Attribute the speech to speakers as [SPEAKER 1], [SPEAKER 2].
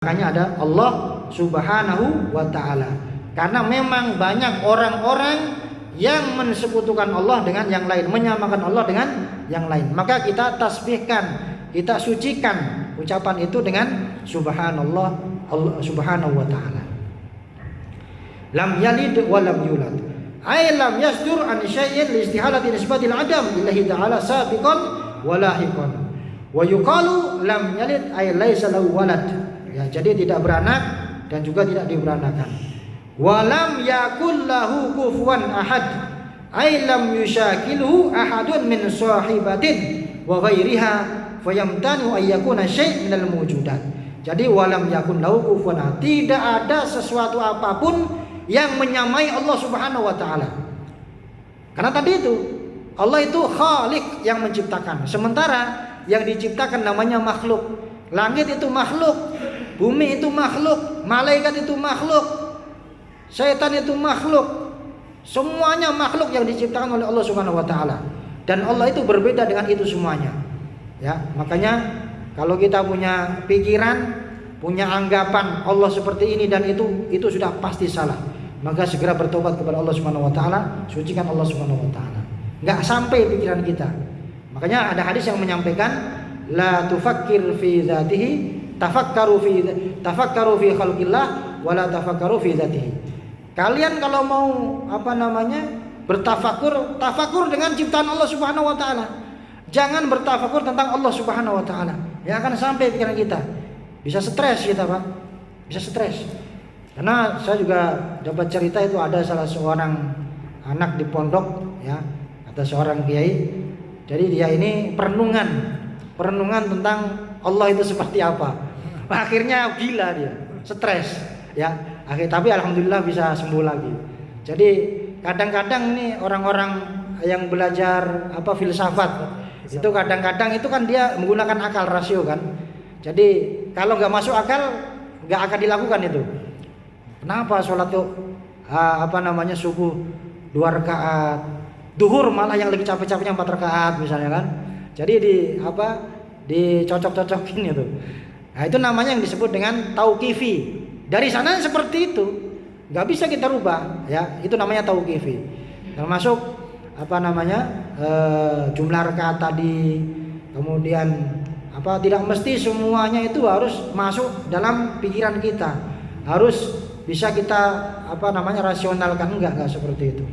[SPEAKER 1] Makanya ada Allah Subhanahu wa ta'ala. Karena memang banyak orang-orang yang mensekutukan Allah dengan yang lain, menyamakan Allah dengan yang lain. Maka kita tasbihkan, kita sucikan ucapan itu dengan subhanallah, Allah Subhanahu wa ta'ala. Lam yalid wa lam yulad. Ay lam yasdur an syai'in li istihalati nisbatil adam lillahi ta'ala sabiqan wa lahiqan. Wa yuqalu lam yalid ay laisa lahu walad. Ya, jadi tidak beranak dan juga tidak diberanakan. Walam yakul lahu kufuwan ahad, ay lam yushakilhu ahadun min sahibatin wa ghairiha fayamtanu ay yakuna syai' minal mawjudat. Jadi walam yakun lahu kufuwan ahad, tidak ada sesuatu apapun yang menyamai Allah Subhanahu wa taala. Karena tadi itu Allah itu khaliq yang menciptakan, sementara yang diciptakan namanya makhluk. Langit itu makhluk, bumi itu makhluk, malaikat itu makhluk, setan itu makhluk. Semuanya makhluk yang diciptakan oleh Allah Subhanahu wa taala. Dan Allah itu berbeda dengan itu semuanya. Ya, makanya kalau kita punya pikiran, punya anggapan Allah seperti ini dan itu sudah pasti salah. Maka segera bertobat kepada Allah Subhanahu wa taala, sucikan Allah Subhanahu wa taala. Enggak sampai pikiran kita. Makanya ada hadis yang menyampaikan la tufakkir fi dzatihi tafakkaru fi khalqillah wa la tafakkaru fi dzatihi. Kalian kalau mau tafakur dengan ciptaan Allah Subhanahu wa taala. Jangan bertafakur tentang Allah Subhanahu wa taala. Ya akan sampai pikiran kita. Bisa stres kita, Pak. Bisa stres. Karena saya juga dapat cerita itu ada salah seorang anak di pondok, ya, kata seorang kiai. Jadi dia ini perenungan tentang Allah itu seperti apa. Akhirnya gila dia, stres, ya. Tapi alhamdulillah bisa sembuh lagi. Jadi kadang-kadang nih orang-orang yang belajar filsafat itu kadang-kadang itu kan dia menggunakan akal rasio kan. Jadi kalau nggak masuk akal nggak akan dilakukan itu. Kenapa sholat tuh subuh 2 rakaat, duhur malah yang lagi capek-capeknya 4 rakaat misalnya kan. Jadi dicocok-cocokin itu. Nah, itu namanya yang disebut dengan tauqifi. Dari sana seperti itu. Enggak bisa kita rubah, ya. Itu namanya tauqifi. Termasuk jumlah rakaat tadi. Kemudian tidak mesti semuanya itu harus masuk dalam pikiran kita. Harus bisa kita rasionalkan, enggak seperti itu.